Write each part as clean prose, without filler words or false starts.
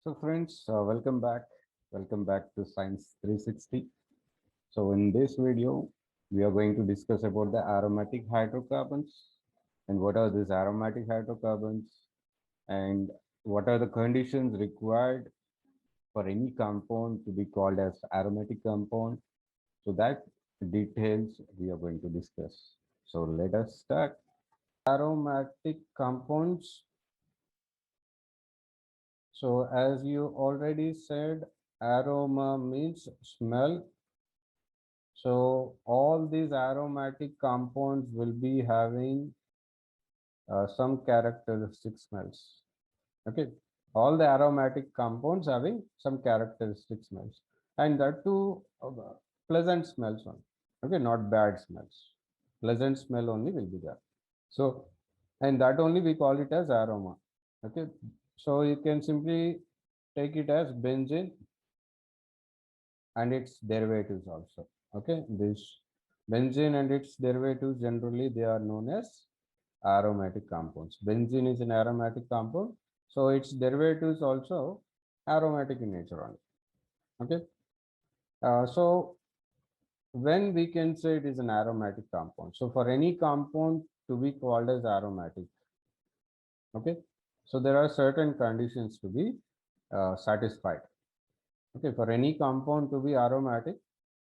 So friends, welcome back. Welcome back to Science 360. So in this video, we are going to discuss about the aromatic hydrocarbons and what are these aromatic hydrocarbons and what are the conditions required for any compound to be called as aromatic compound. So that details we are going to discuss. So let us start. Aromatic compounds. So as you already said, aroma means smell. So all these aromatic compounds will be having some characteristic smells. Okay, all the aromatic compounds having some characteristic smells, and that too pleasant smells only. Okay, not bad smells. Pleasant smell only will be there. So, and that only we call it as aroma. Okay, so you can simply take it as benzene and its derivatives also. Okay, this benzene and its derivatives generally they are known as aromatic compounds. Benzene is an aromatic compound, so its derivatives also aromatic in nature only. Okay, so when we can say it is an aromatic compound, so for any compound to be called as aromatic, okay, so there are certain conditions to be satisfied. Okay, for any compound to be aromatic,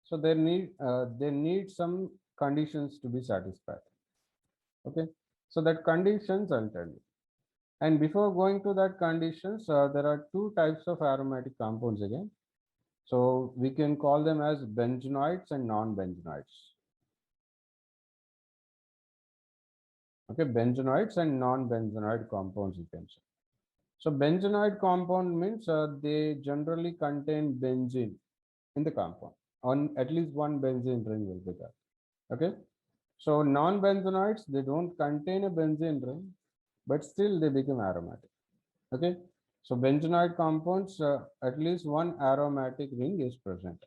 so they need some conditions to be satisfied. Okay, so that conditions I'll tell you. And before going to that conditions, there are two types of aromatic compounds again. So we can call them as benzenoids and non-benzenoids. Okay, benzenoids and non-benzenoid compounds you can say. So benzenoid compound means they generally contain benzene in the compound. On at least one benzene ring will be there. Okay. So non-benzenoids, they don't contain a benzene ring, but still they become aromatic. Okay. So benzenoid compounds, at least one aromatic ring is present.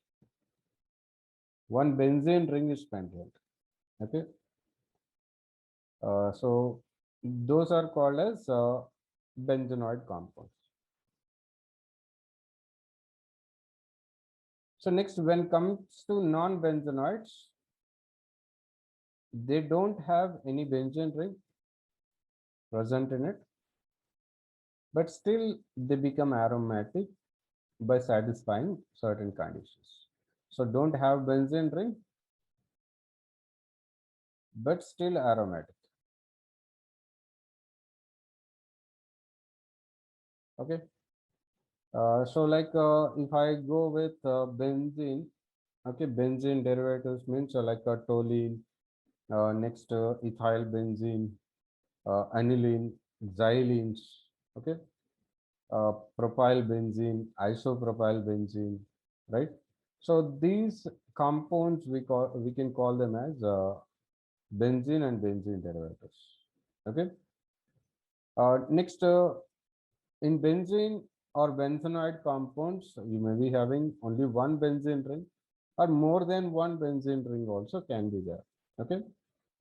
One benzene ring is present. Okay. So those are called as benzenoid compounds. So next, when it comes to non-benzenoids, they don't have any benzene ring present in it, but still they become aromatic by satisfying certain conditions. So don't have benzene ring, but still aromatic. Okay. So like if I go with benzene, okay, benzene derivatives means like toluene, next ethyl benzene, aniline, xylenes, okay, propyl benzene, isopropyl benzene, right? So these compounds we can call them as benzene and benzene derivatives. Okay. Next, in benzene or benzenoid compounds, you may be having only one benzene ring, or more than one benzene ring also can be there. Okay.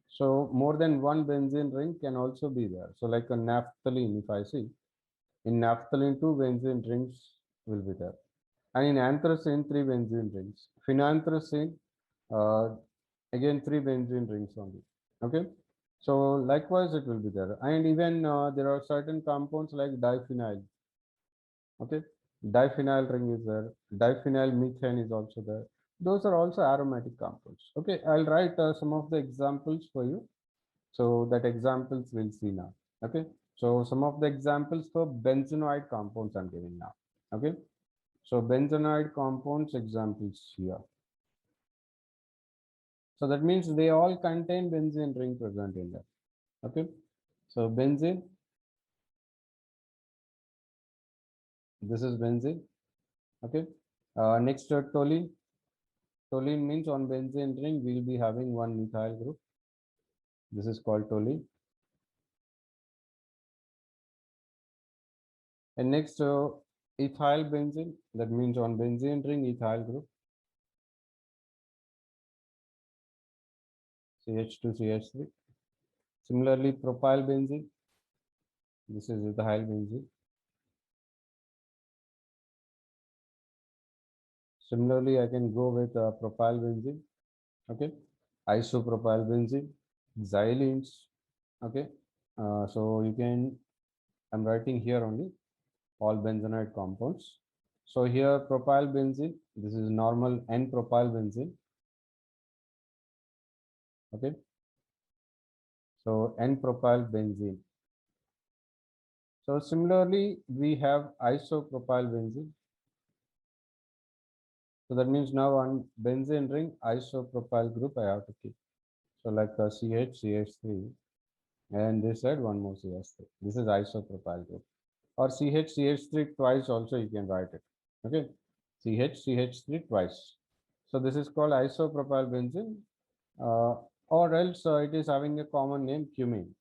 So more than one benzene ring can also be there. So like a naphthalene, if I see, in naphthalene, two benzene rings will be there. And in anthracene, three benzene rings. Phenanthracene, uh, again, three benzene rings only. Okay. So likewise, it will be there. And even there are certain compounds like diphenyl. Okay. Diphenyl ring is there. Diphenyl methane is also there. Those are also aromatic compounds. Okay. I'll write some of the examples for you. So that examples we'll see now. Okay. So some of the examples for benzenoid compounds I'm giving now. Okay. So benzenoid compounds examples here. So that means they all contain benzene ring present in there. Okay. So benzene, this is benzene. Okay. Next toluene. Toluene means on benzene ring we'll be having one methyl group. This is called toluene. And next ethyl benzene. That means on benzene ring ethyl group. CH2 CH3. Similarly, propyl benzene. This is ethyl benzene. Similarly, I can go with propyl benzene. Okay, isopropyl benzene, xylenes. Okay, so you can, I'm writing here only all benzenide compounds. So here propyl benzene, this is normal N-propyl benzene. Okay, so N-propyl benzene. So similarly, we have isopropyl benzene. So that means now on benzene ring, isopropyl group I have to keep. So like CH, CH3, and this side one more CH3. This is isopropyl group. Or CH, CH3 twice also you can write it. Okay, CH, CH3 twice. So this is called isopropyl benzene, uh, or else it is having a common name cumene.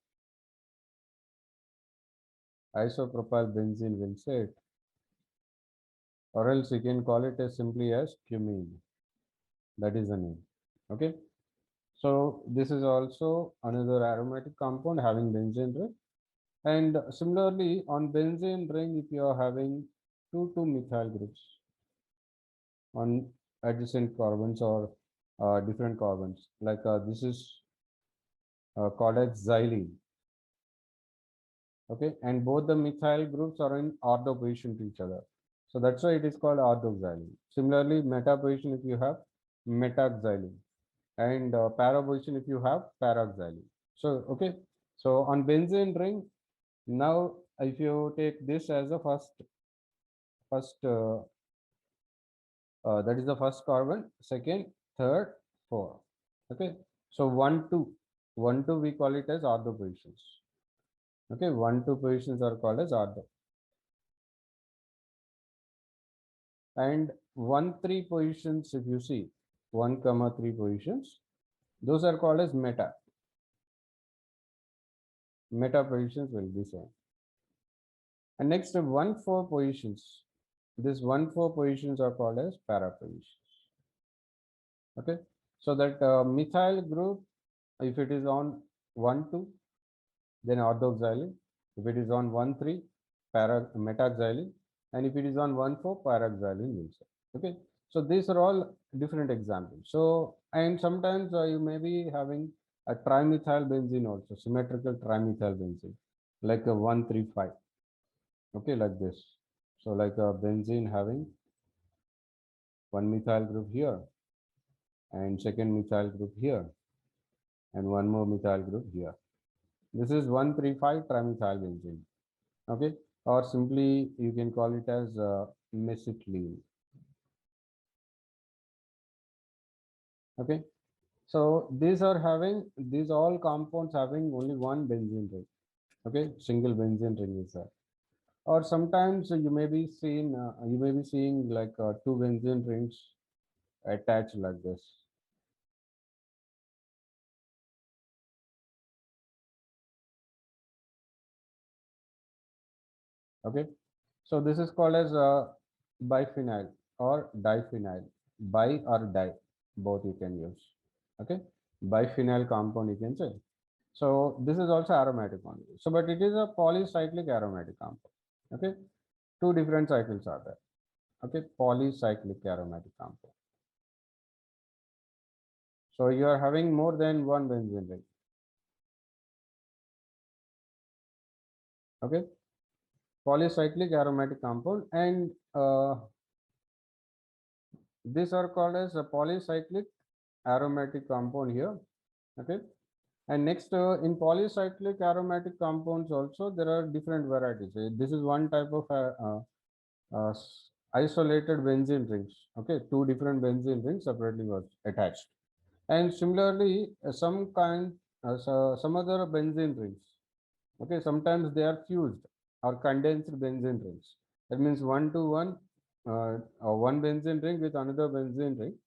Isopropyl benzene will say it, or else you can call it as simply as cumene. That is the name. Okay. So this is also another aromatic compound having benzene ring. And similarly, on benzene ring, if you are having two methyl groups on adjacent carbons or different carbons, like this is called as xylene. Okay, and both the methyl groups are in ortho position to each other. So that's why it is called orthoxylene. Similarly, meta position if you have metaxylene, and para position if you have paraxylene. So okay, so on benzene ring, now if you take this as the first that is the first carbon, second, third, fourth. Okay, so 1 2 we call it as ortho positions. Okay, 1 2 positions are called as ortho, and 1 3 positions if you see 1 3 positions, those are called as meta. Meta positions will be same. And next 1 4 positions. This 1 4 positions are called as para positions. Okay, so that methyl group, if it is on 1 2, then orthoxylene. If it is on 1 3, metaxylene, and if it is on 1 4, paraxylene will say. Okay, so these are all different examples. So and sometimes you may be having a trimethyl benzene also, symmetrical trimethyl benzene, like a 1 3 5. Okay, like this. So like a benzene having one methyl group here, and second methyl group here, and one more methyl group here. This is 1 3 5 trimethyl benzene. Okay, or simply you can call it as mesitylene. Okay, so these are having, these all compounds having only one benzene ring. Okay, single benzene ring is there. Or sometimes you may be seeing like two benzene rings attached like this. Okay, so this is called as biphenyl or diphenyl. Bi or di, both you can use. Okay, biphenyl compound you can say. So this is also aromatic only. So, but it is a polycyclic aromatic compound. Okay, two different cycles are there. Okay, polycyclic aromatic compound. So you are having more than one benzene ring. Okay, polycyclic aromatic compound, and these are called as a polycyclic aromatic compound here. Okay, and next in polycyclic aromatic compounds also there are different varieties. This is one type of isolated benzene rings. Okay, two different benzene rings separately was attached, and similarly some other benzene rings. Okay, sometimes they are fused or condensed benzene rings. That means 1 to 1, one benzene ring with another benzene ring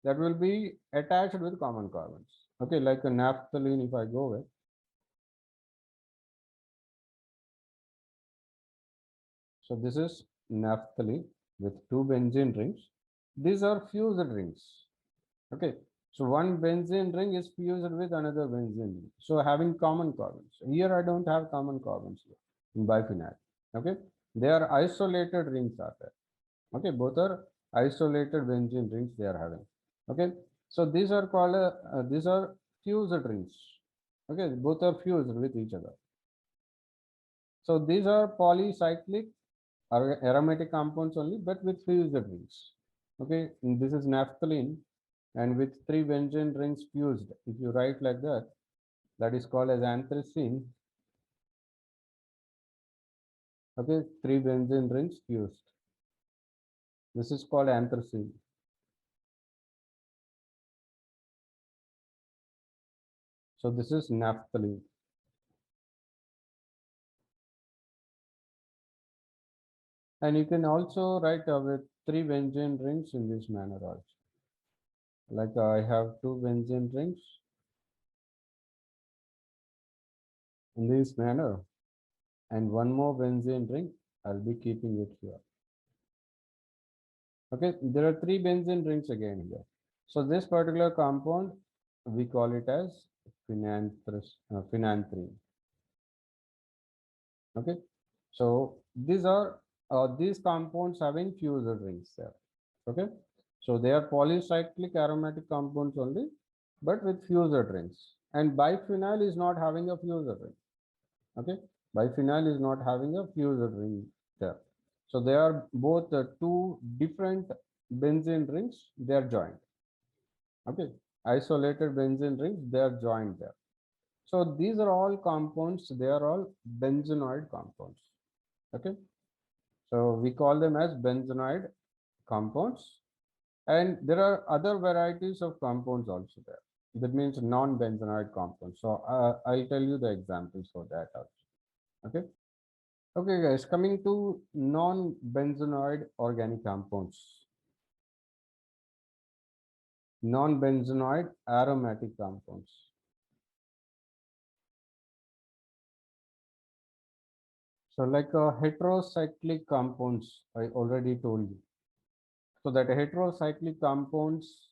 that will be attached with common carbons. Okay, like a naphthalene if I go with. So this is naphthalene with two benzene rings. These are fused rings. Okay, so one benzene ring is fused with another benzene ring. So having common carbons. Here I don't have common carbons here in biphenyl. Okay, they are isolated rings are there. Okay, both are isolated benzene rings they are having. Okay, so these are called these are fused rings. Okay, both are fused with each other. So these are polycyclic aromatic compounds only, but with fused rings. Okay, and this is naphthalene, and with three benzene rings fused. If you write like that, that is called as anthracene. Okay, three benzene rings fused. This is called anthracene. So this is naphthalene. And you can also write with three benzene rings in this manner also. Like I have two benzene rings in this manner, and one more benzene ring. I'll be keeping it here. Okay, there are three benzene rings again here. So this particular compound, we call it as phenanthrene. Okay, so these compounds having fused rings there. Okay, so they are polycyclic aromatic compounds only, but with fused rings. And biphenyl is not having a fused ring. Okay, biphenyl is not having a fused ring there. So they are both two different benzene rings. They are joined. Okay, isolated benzene rings. They are joined there. So these are all compounds. They are all benzenoid compounds. Okay, so we call them as benzenoid compounds. And there are other varieties of compounds also there. That means non-benzenoid compounds. So I'll tell you the examples for that also. Okay. Okay, guys, coming to non-benzenoid organic compounds. Non-benzenoid aromatic compounds. So like heterocyclic compounds, I already told you. So that heterocyclic compounds,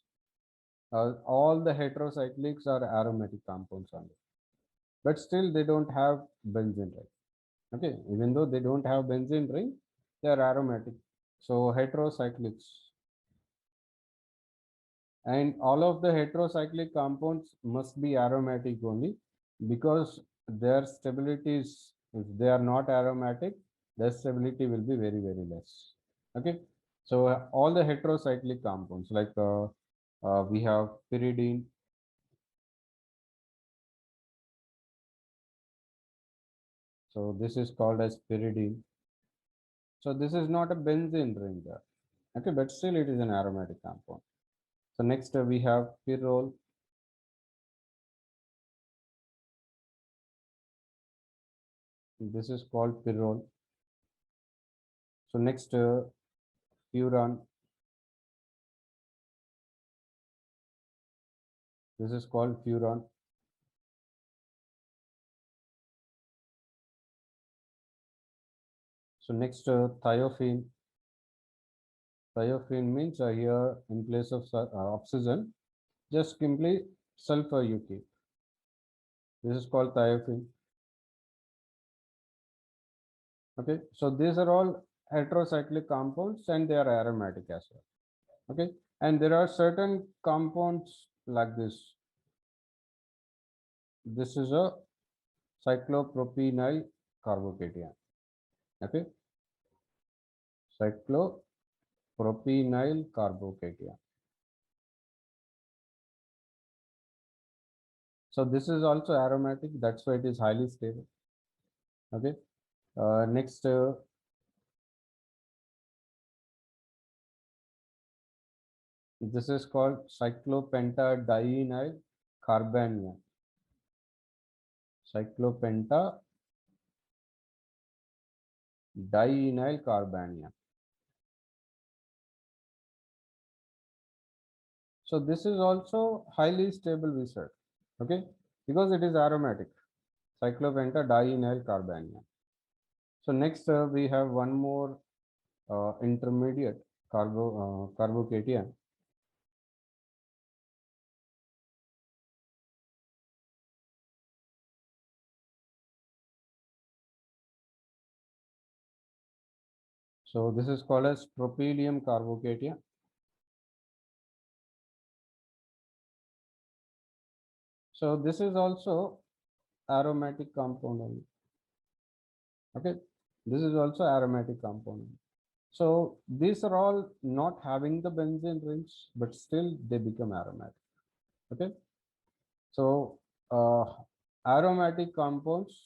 all the heterocyclics are aromatic compounds only. But still they don't have benzene ring. Okay, even though they don't have benzene ring, they are aromatic. So heterocyclics. And all of the heterocyclic compounds must be aromatic only, because their stability is, if they are not aromatic, their stability will be very, very less. Okay, so all the heterocyclic compounds like we have pyridine. So this is called as pyridine. So this is not a benzene ring there. Okay, but still it is an aromatic compound. So next we have pyrrole. This is called pyrrole. So next furan. This is called furan. So next thiophene. Thiophene means here in place of oxygen, just simply sulfur you keep. This is called thiophene. Okay, so these are all heterocyclic compounds and they are aromatic as well. Okay, and there are certain compounds like this. This is a cyclopropenyl carbocation. Okay, cyclopropenyl carbocation. So this is also aromatic. That's why it is highly stable. Okay. Next, this is called cyclopentadienyl carbanion. Cyclopentadienyl carbanion. So this is also highly stable, we said. Okay, because it is aromatic. Cyclopentadienyl carbanion. So next we have one more intermediate carbocation. So this is called as propylium carbocation. So this is also aromatic component. Okay, this is also aromatic component. So these are all not having the benzene rings, but still they become aromatic. Okay, so aromatic compounds,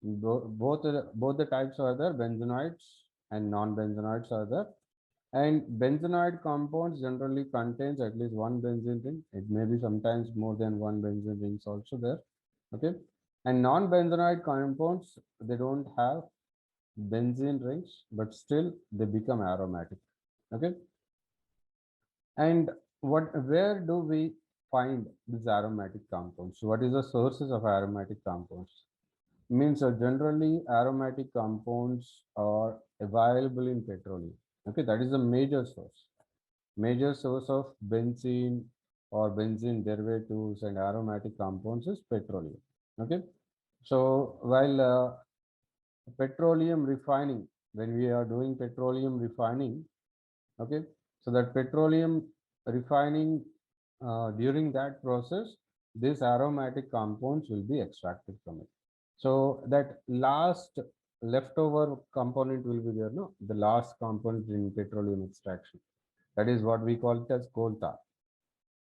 both the types are there, benzenoids and non-benzenoids are there. And benzenoid compounds generally contains at least one benzene ring. It may be sometimes more than one benzene rings also there. Okay, and non-benzenoid compounds, they don't have benzene rings, but still they become aromatic. Okay, and where do we find these aromatic compounds? What is the sources of aromatic compounds? Means generally aromatic compounds are available in petroleum. Okay, that is the major source. Major source of benzene or benzene derivatives and aromatic compounds is petroleum. Okay, so while petroleum refining, when we are doing petroleum refining, okay, so that petroleum refining, during that process, these aromatic compounds will be extracted from it. So that last leftover component will be there, no, the last component in petroleum extraction, that is what we call it as coal tar.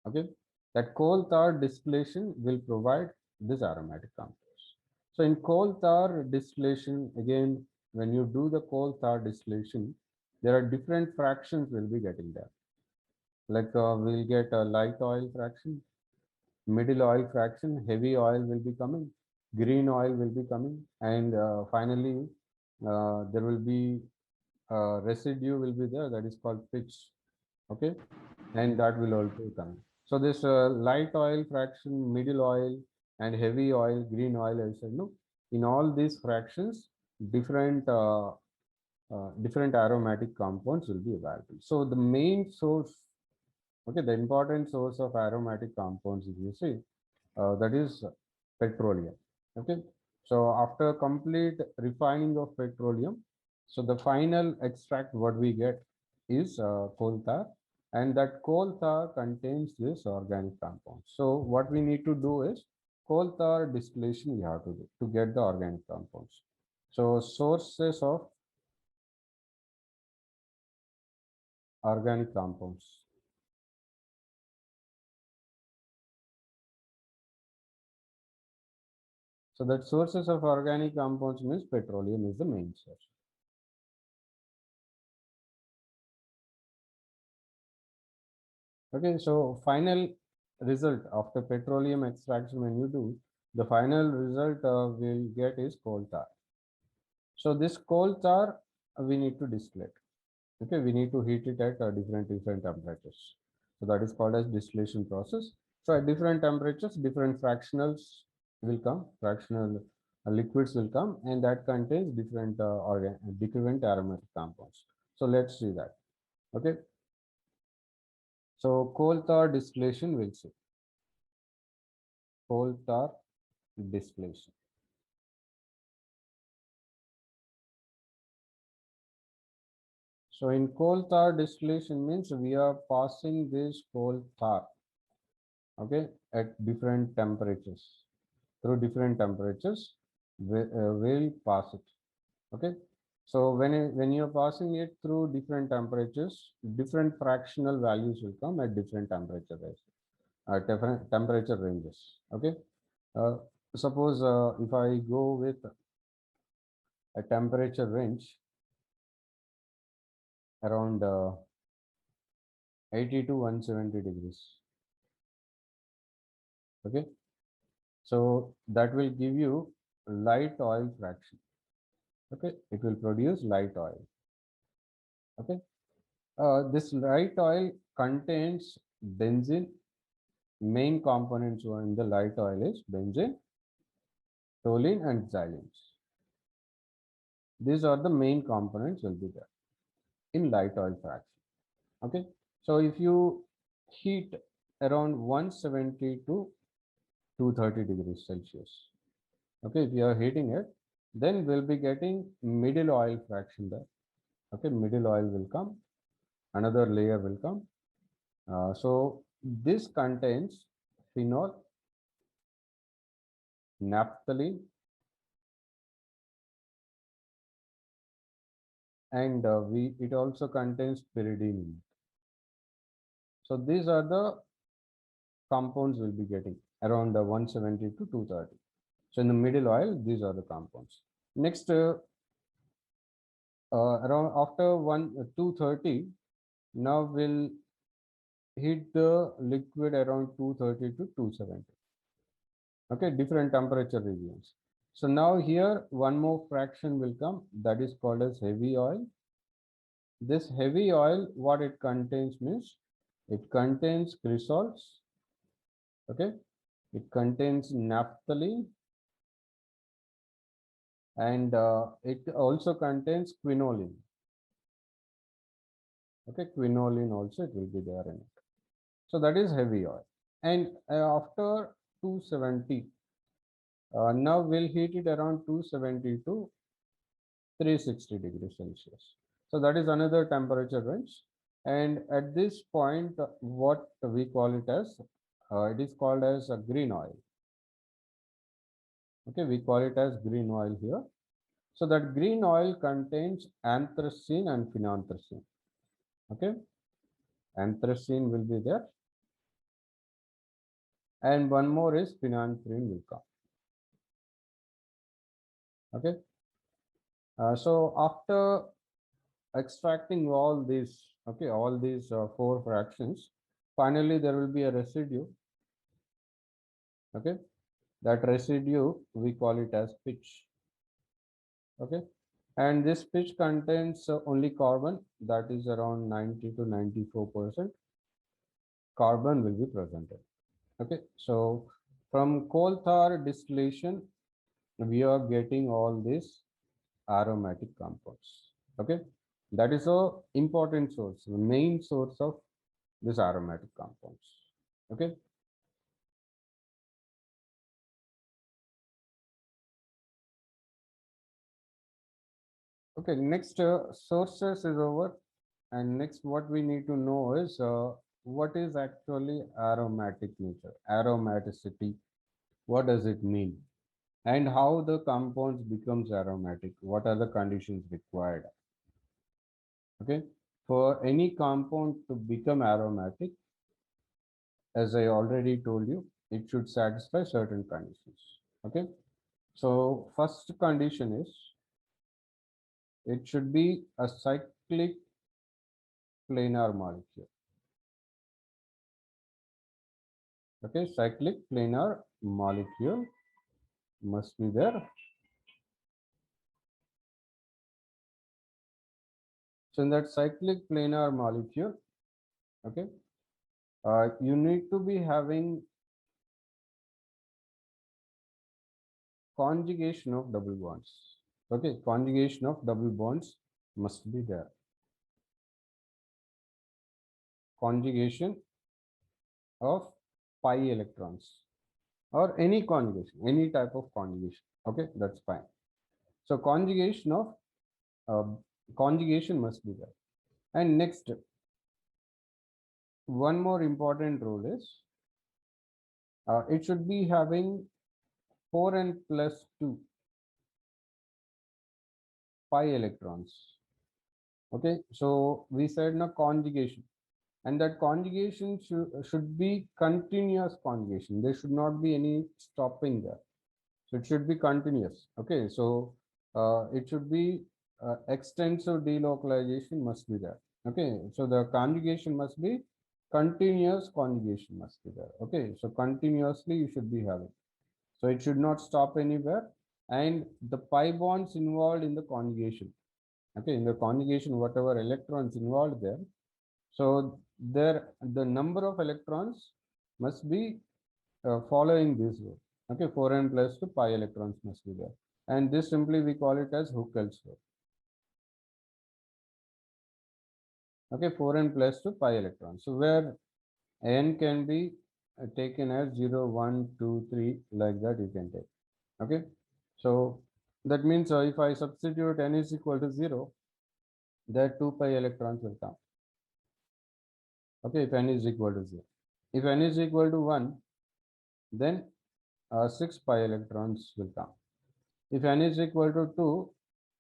Okay, that coal tar distillation will provide this aromatic compounds. So in coal tar distillation, again, when you do the coal tar distillation, there are different fractions will be getting there. Like we'll get a light oil fraction, middle oil fraction, heavy oil will be coming, green oil will be coming, and finally there will be residue will be there, that is called pitch. Okay, and that will also come. So this light oil fraction, middle oil, and heavy oil, green oil, I said no. In all these fractions, different aromatic compounds will be available. So the main source, okay, the important source of aromatic compounds, if you see, that is petroleum. Okay, so after complete refining of petroleum, so the final extract what we get is coal tar, and that coal tar contains this organic compound. So what we need to do is coal tar distillation we have to do to get the organic compounds. So sources of organic compounds. So that sources of organic compounds means petroleum is the main source. Okay, so final result after petroleum extraction, when you do, the final result we'll get is coal tar. So this coal tar we need to distill it. Okay, we need to heat it at different temperatures. So that is called as distillation process. So at different temperatures, different fractionals will come, fractional liquids will come, and that contains different aromatic compounds. So let's see that. Okay, so coal tar distillation we'll see. Coal tar distillation. So in coal tar distillation means we are passing this coal tar, okay, at different temperatures. Through different temperatures, we'll pass it. Okay. So when you're passing it through different temperatures, different fractional values will come at different different temperature ranges. Okay. Uh, Suppose if I go with a temperature range around 80 to 170 degrees. Okay, so that will give you light oil fraction. Okay, it will produce light oil. Okay, this light oil contains benzene. Main components in the light oil is benzene, toluene, and xylenes. These are the main components will be there in light oil fraction. Okay, so if you heat around 170 to 230 degrees Celsius, okay, if you are heating it, then we'll be getting middle oil fraction there. Okay, middle oil will come, another layer will come. So this contains phenol, naphthalene, and it also contains pyridine in it. So these are the compounds we'll be getting around 170 to 230. So in the middle oil, these are the compounds. Next, around after 230, now we'll heat the liquid around 230 to 270. Okay, different temperature regions. So now here one more fraction will come, that is called as heavy oil. This heavy oil, what it contains means it contains cresols. Okay, it contains naphthalene, and it also contains quinoline. Okay, quinoline also it will be there in it. So that is heavy oil. And after 270, now we'll heat it around 270 to 360 degrees Celsius. So that is another temperature range. And at this point, what we call it is called as a green oil. Okay, we call it as green oil here. So that green oil contains anthracene and phenanthracene. Okay, anthracene will be there, and one more is phenanthrene will come. Okay, so after extracting all these, okay, all these four fractions, finally there will be a residue. Okay, that residue we call it as pitch. Okay, and this pitch contains only carbon, that is around 90 to 94% carbon will be presented. Okay, so from coal tar distillation we are getting all these aromatic compounds. Okay, that is a important source, the main source of this aromatic compounds. Okay, okay, next sources is over, and next what we need to know is what is actually aromatic nature, aromaticity, what does it mean, and how the compounds becomes aromatic, what are the conditions required. Okay, for any compound to become aromatic, as I already told you, it should satisfy certain conditions. Okay, so first condition is it should be a cyclic planar molecule. Okay, cyclic planar molecule must be there. So in that cyclic planar molecule, okay, you need to be having conjugation of double bonds. Okay, conjugation of double bonds must be there. Conjugation of pi electrons or any conjugation, any type of conjugation. Okay, that's fine. So uh, conjugation must be there. And next, one more important rule is it should be having 4n plus 2 pi electrons. Okay, so we said now conjugation, and that conjugation should be continuous conjugation. There should not be any stopping there. So it should be continuous. Okay, so it should be extensive delocalization must be there. Okay, so the conjugation must be continuous, conjugation must be there. Okay, so continuously you should be having. So it should not stop anywhere, and the pi bonds involved in the conjugation. Okay, in the conjugation, whatever electrons involved there, so there the number of electrons must be following this way. Okay, 4n plus 2 pi electrons must be there, and this simply we call it as Huckel's rule. Okay, 4n plus 2 pi electrons. So where n can be taken as 0, 1, 2, 3, like that you can take. Okay, so that means if I substitute n is equal to 0, that 2 pi electrons will come. Okay, if n is equal to 0. If n is equal to 1, then 6 pi electrons will come. If n is equal to 2,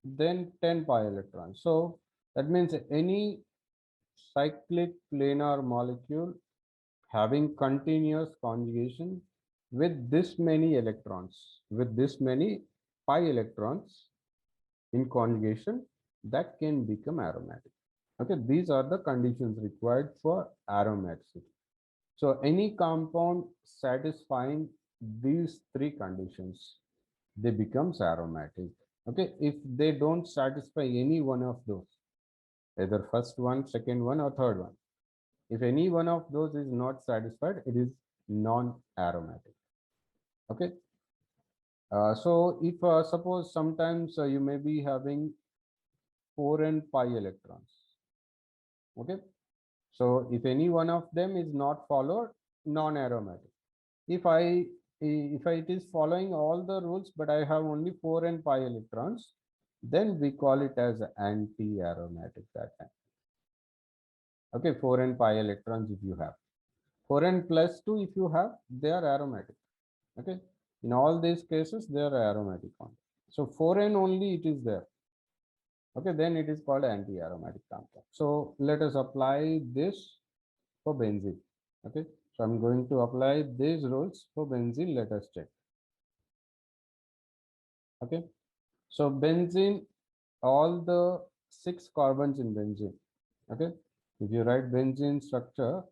then 10 pi electrons. So that means any cyclic planar molecule having continuous conjugation with this many electrons, with this many pi electrons in conjugation, that can become aromatic. Okay, these are the conditions required for aromaticity. So any compound satisfying these three conditions, they becomes aromatic. Okay, if they don't satisfy any one of those, either first one, second one, or third one, if any one of those is not satisfied, it is non-aromatic. Okay. So if suppose sometimes you may be having 4n pi electrons. Okay. So if any one of them is not followed, non-aromatic. If it is following all the rules, but I have only 4n pi electrons, then we call it as anti-aromatic that time. Okay, 4n pi electrons if you have. 4n plus 2 if you have, they are aromatic. Okay, in all these cases, they are aromatic only. So 4n only it is there. Okay, then it is called anti-aromatic compound. So let us apply this for benzene. Okay, so I'm going to apply these rules for benzene. Let us check. Okay, so benzene, all the 6 carbons in benzene. Okay, if you write benzene structure,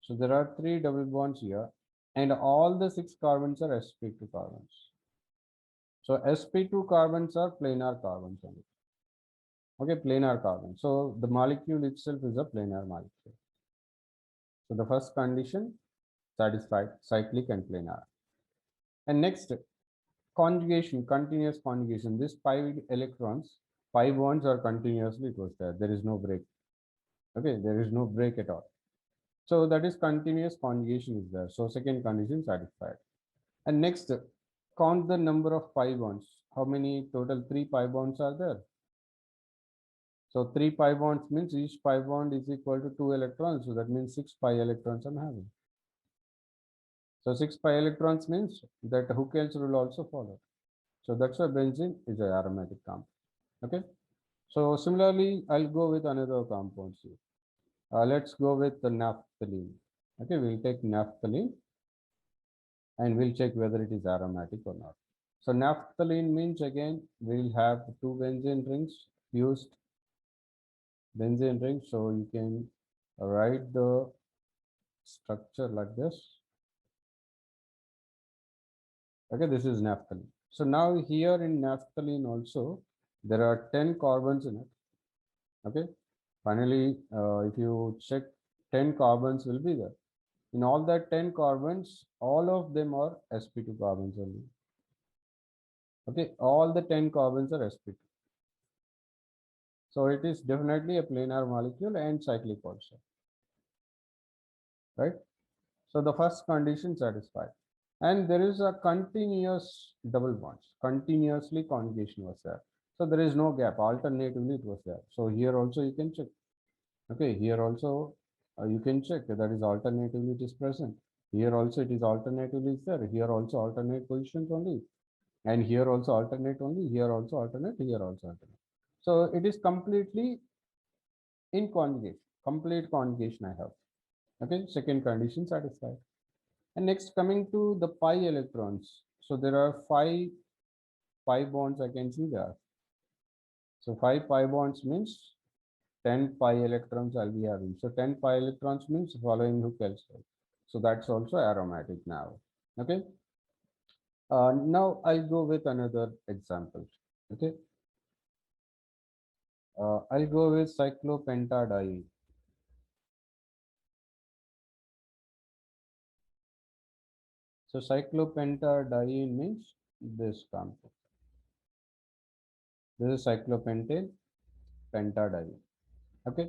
so there are 3 double bonds here, and all the 6 carbons are sp2 carbons. So sp2 carbons are planar carbons only. Okay, planar carbon. So the molecule itself is a planar molecule. So the first condition satisfied, cyclic and planar. And next, conjugation, continuous conjugation. This 5 electrons, 5 bonds are continuously it was there. There is no break. Okay, there is no break at all. So that is continuous conjugation is there. So second condition satisfied. And next, count the number of pi bonds. How many total 3 pi bonds are there? So 3 pi bonds means each pi bond is equal to 2 electrons. So that means 6 pi electrons I'm having. So 6 pi electrons means that Huckel's rule also followed. So that's why benzene is an aromatic compound. Okay. So similarly, I'll go with another compound here. Let's go with the naphthalene. Okay, we'll take naphthalene and we'll check whether it is aromatic or not. So naphthalene means again we'll have 2 benzene rings fused benzene ring. So you can write the structure like this. Okay, this is naphthalene. So now here in naphthalene also there are 10 carbons in it. Okay, finally if you check 10 carbons will be there. In all that 10 carbons, all of them are sp2 carbons only. Okay, all the 10 carbons are sp2. So it is definitely a planar molecule and cyclic also. Right? So the first condition satisfied. And there is a continuous double bonds, continuously conjugation was there. So there is no gap, alternatively it was there. So here also you can check. Okay, here also you can check that is alternatively it is present. Here also it is alternatively is there. Here also alternate positions only. And here also alternate only. Here also alternate. Here also alternate. So it is completely in conjugation, complete conjugation I have. Okay, second condition satisfied. And next coming to the pi electrons. So there are 5 pi bonds I can see there. So 5 pi bonds means 10 pi electrons I'll be having. So 10 pi electrons means following Huckel's rule. So that's also aromatic now. Okay. Now I'll go with another example. Okay. I'll go with cyclopentadiene. So cyclopentadiene means this compound. This is cyclopentane pentadiene. Okay.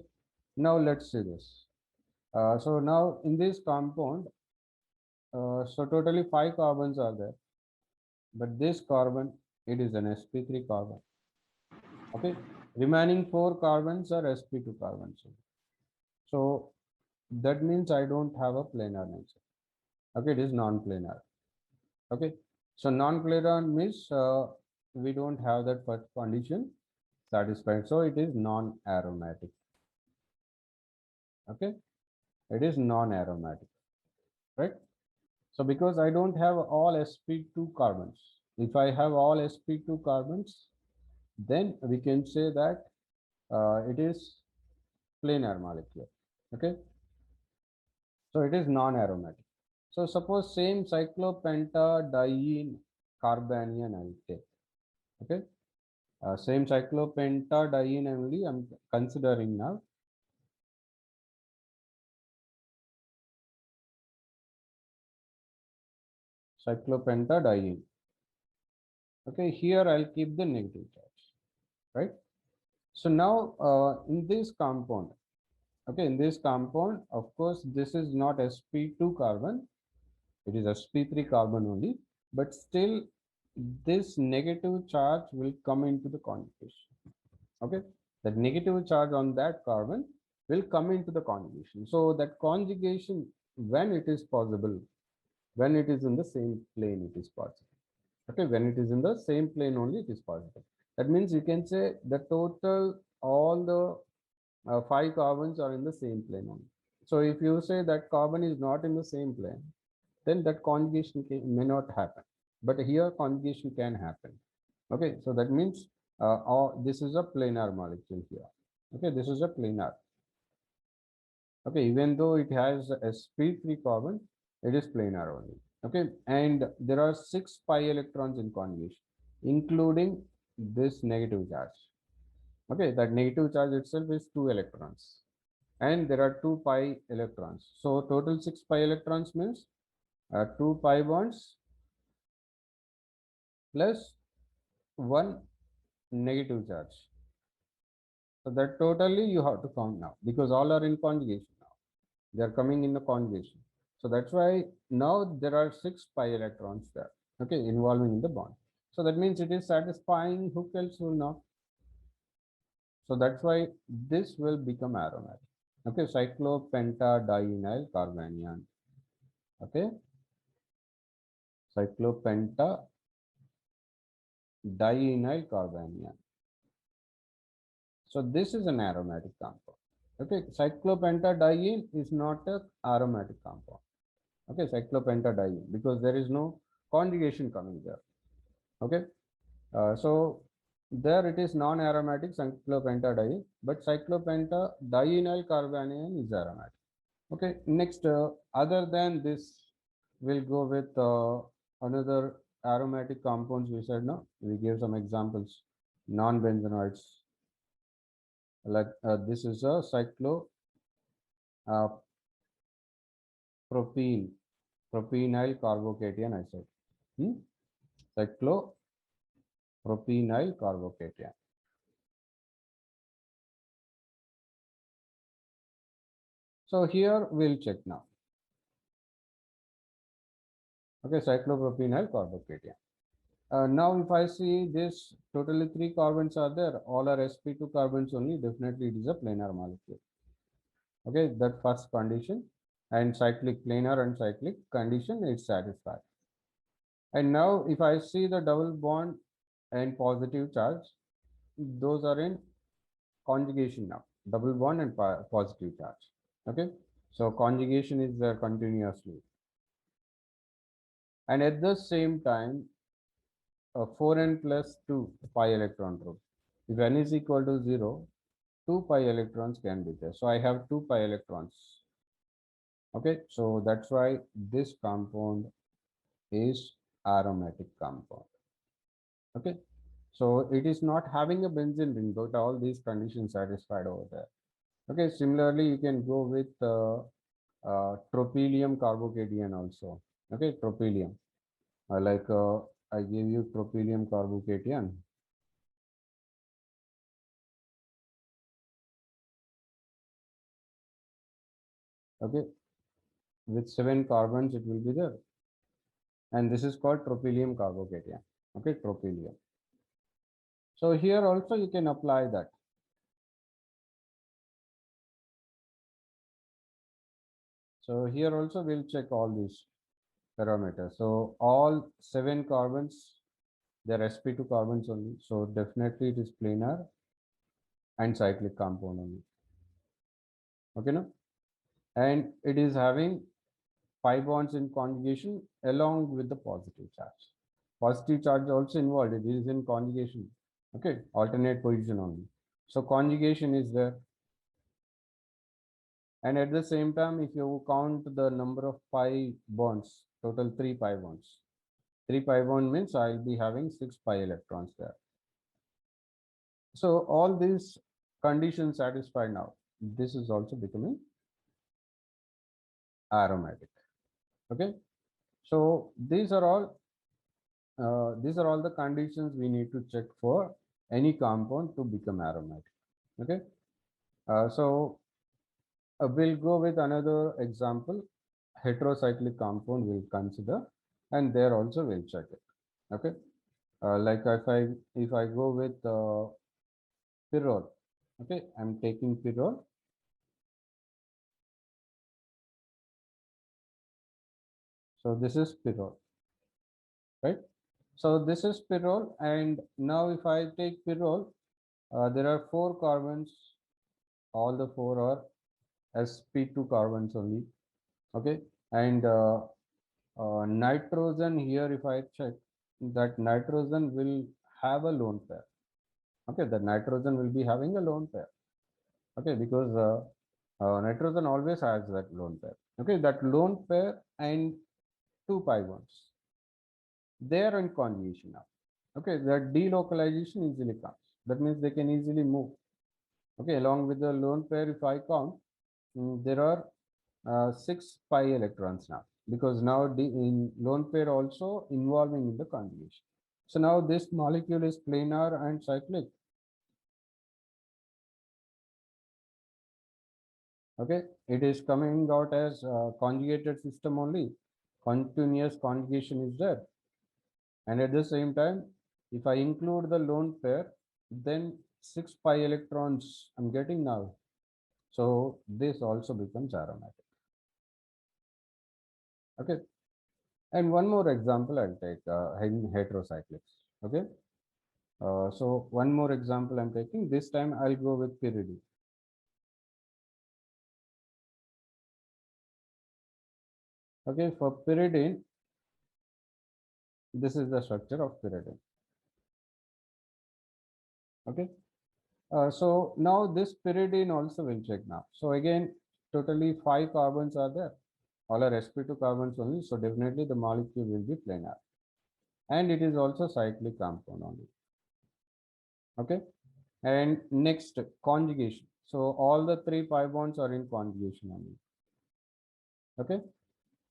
Now let's see this. So now in this compound, so totally 5 carbons are there, but this carbon, it is an sp3 carbon. Okay, remaining 4 carbons are sp2 carbons. So that means I don't have a planar nature. Okay, it is non-planar. Okay, so non-planar means we don't have that first condition satisfied, so it is non-aromatic. Okay, it is non-aromatic, right? So because I don't have all sp2 carbons, if I have all sp2 carbons, then we can say that it is planar molecule. Okay, so it is non-aromatic. So suppose same cyclopentadiene carbanion I take. Okay, same cyclopentadiene only I'm considering now. Cyclopentadiene. Okay, here I'll keep the negative charge, right? So now in this compound, okay, in this compound, of course, this is not sp2 carbon, it is sp3 carbon only, but still this negative charge will come into the conjugation. Okay, that negative charge on that carbon will come into the conjugation. So that conjugation, when it is possible, when it is in the same plane, it is possible. Okay, when it is in the same plane only, it is possible. That means you can say the total, all the 5 carbons are in the same plane only. So if you say that carbon is not in the same plane, then that conjugation may not happen. But here conjugation can happen. Okay, so that means this is a planar molecule here. Okay, this is a planar. Okay, even though it has sp3 carbon, it is planar only. Okay, and there are 6 pi electrons in conjugation, including this negative charge. Okay, that negative charge itself is 2 electrons, and there are 2 pi electrons. So total 6 pi electrons means 2 pi bonds plus 1 negative charge. So that totally you have to count now, because all are in conjugation now. They are coming in the conjugation. So that's why now there are 6 pi electrons there, okay, involving in the bond. So that means it is satisfying. Who else will not? So that's why this will become aromatic. Okay, cyclopentadienyl carbanion. Okay, cyclopentadienyl carbanion. So this is an aromatic compound. Okay, cyclopentadiene is not a aromatic compound. Okay, cyclopentadiene, because there is no conjugation coming there. Okay, so there it is non-aromatic cyclopentadiene, but cyclopentadienyl carbanion is aromatic. Okay, next, other than this, we'll go with another aromatic compounds. We said no, we gave some examples, non-benzenoids, like this is a cyclo uh, propene, propenyl carbocation, I said. Cyclopropenyl carbocation. So here we'll check now. Okay, cyclopropenyl carbocation. Now if I see this, totally 3 carbons are there, all are sp2 carbons only, definitely it is a planar molecule. Okay, that first condition, and cyclic planar and cyclic condition is satisfied. And now if I see the double bond and positive charge, those are in conjugation now, double bond and positive charge. Okay, so conjugation is there continuously, and at the same time 4n plus 2 pi electron group. If n is equal to 0, 2 pi electrons can be there. So I have 2 pi electrons. Okay, so that's why this compound is aromatic compound. Okay, so it is not having a benzene ring, but all these conditions satisfied over there. Okay, similarly, you can go with tropylium carbocation also. Okay, tropylium. I gave you tropylium carbocation. Okay, with 7 carbons, it will be there. And this is called tropylium carbocation. Okay, tropylium. So here also you can apply that. So here also we'll check all these. parameter. So all 7 carbons, they're sp2 carbons only. So definitely it is planar and cyclic compound only. Okay, no? And it is having pi bonds in conjugation along with the positive charge. Positive charge also involved. It is in conjugation. Okay, alternate position only. So conjugation is there. And at the same time, if you count the number of pi bonds, total 3 pi bonds. 3 pi bond means I'll be having 6 pi electrons there. So all these conditions satisfied now. This is also becoming aromatic. Okay. So these are all the conditions we need to check for any compound to become aromatic. Okay. So we'll go with another example. Heterocyclic compound we'll consider, and there also we'll check it. Okay. Like if I go with pyrrole. Okay, I'm taking pyrrole. So this is pyrrole, right? So this is pyrrole, and now if I take pyrrole, there are 4 carbons. All the 4 are sp2 carbons only. Okay, and nitrogen here, if I check, that nitrogen will have a lone pair. Okay, the nitrogen will be having a lone pair. Okay, because nitrogen always has that lone pair. Okay, that lone pair and 2 pi bonds, they are in conjugation now. Okay, that delocalization easily comes. That means they can easily move. Okay, along with the lone pair, if I count, there are 6 pi electrons now, because now the in lone pair also involving in the conjugation. So now this molecule is planar and cyclic. Okay, it is coming out as conjugated system only. Continuous conjugation is there. And at the same time, if I include the lone pair, then 6 pi electrons I'm getting now. So this also becomes aromatic. Okay. And one more example I'll take in heterocyclics. Okay. So one more example I'm taking. This time I'll go with pyridine. Okay. For pyridine, this is the structure of pyridine. Okay. So now this pyridine also will check now. So again, totally 5 carbons are there. All are sp2 carbons only. So definitely the molecule will be planar. And it is also cyclic compound only. Okay. And next, conjugation. So all the 3 pi bonds are in conjugation only. Okay.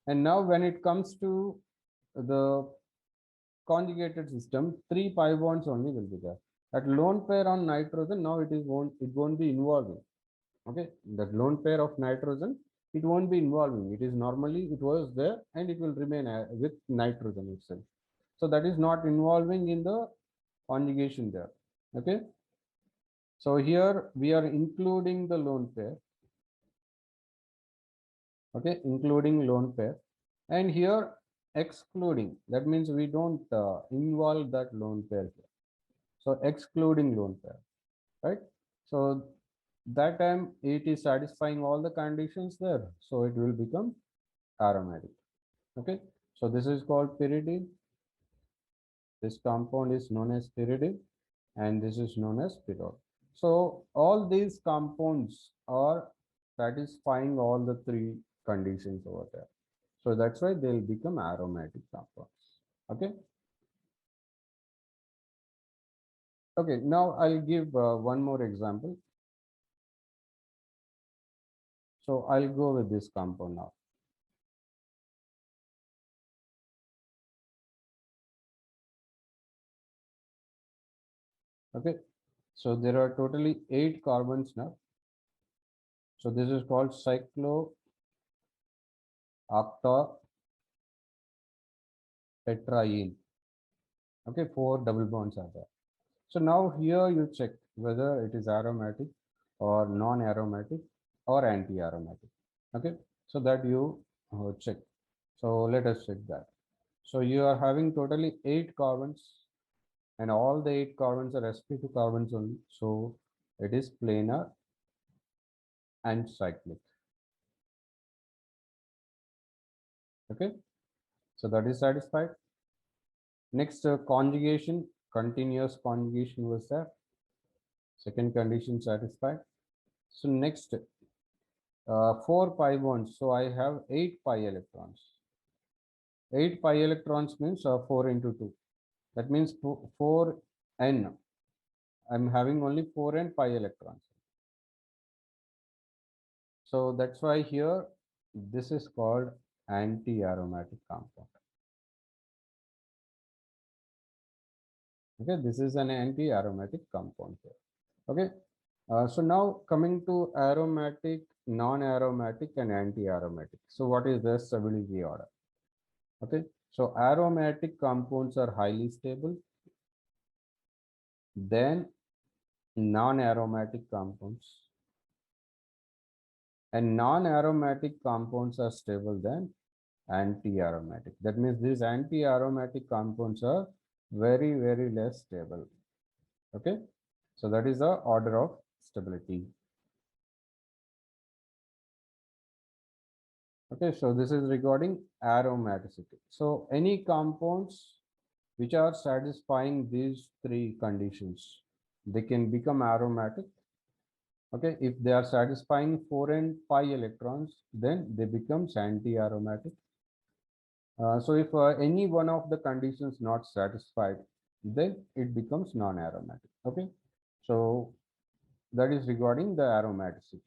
And now when it comes to the conjugated system, 3 pi bonds only will be there. That lone pair on nitrogen, now it won't be involving. Okay, that lone pair of nitrogen, it won't be involving. It is normally, it was there and it will remain with nitrogen itself. So that is not involving in the conjugation there. Okay, so here we are including the lone pair. Okay, including lone pair, and here excluding, that means we don't involve that lone pair here. So excluding lone pair, right? So that time it is satisfying all the conditions there, so it will become aromatic. Okay, so this is called pyridine. This compound is known as pyridine, and this is known as pyrrole. So all these compounds are satisfying all the 3 conditions over there. So that's why they'll become aromatic compounds. Okay. Okay, now I'll give one more example. So I'll go with this compound now. Okay, so there are totally 8 carbons now. So this is called cyclooctatetraene. Okay, 4 double bonds are there. So now here you check whether it is aromatic or non-aromatic or anti-aromatic. Okay, so that you check. So let us check that. So you are having totally 8 carbons, and all the 8 carbons are sp2 carbons only. So it is planar and cyclic. Okay, so that is satisfied. Next, conjugation, continuous conjugation was there. Second condition satisfied. So next, 4 pi bonds. So I have 8 pi electrons. 8 pi electrons means 4 into 2. That means 4n. I'm having only 4n pi electrons. So that's why here this is called anti-aromatic compound. Okay, this is an anti-aromatic compound here. Okay, so now coming to aromatic, non-aromatic, and anti-aromatic. So what is the stability order? Okay, so aromatic compounds are highly stable, then non-aromatic compounds, and non-aromatic compounds are stable than anti-aromatic. That means these anti-aromatic compounds are very, very less stable. Okay, so that is the order of stability. Okay, so this is regarding aromaticity. So any compounds which are satisfying these 3 conditions, they can become aromatic. Okay, if they are satisfying 4 and pi electrons, then they becomes anti-aromatic. So if any one of the conditions not satisfied, then it becomes non-aromatic. Okay, so that is regarding the aromaticity.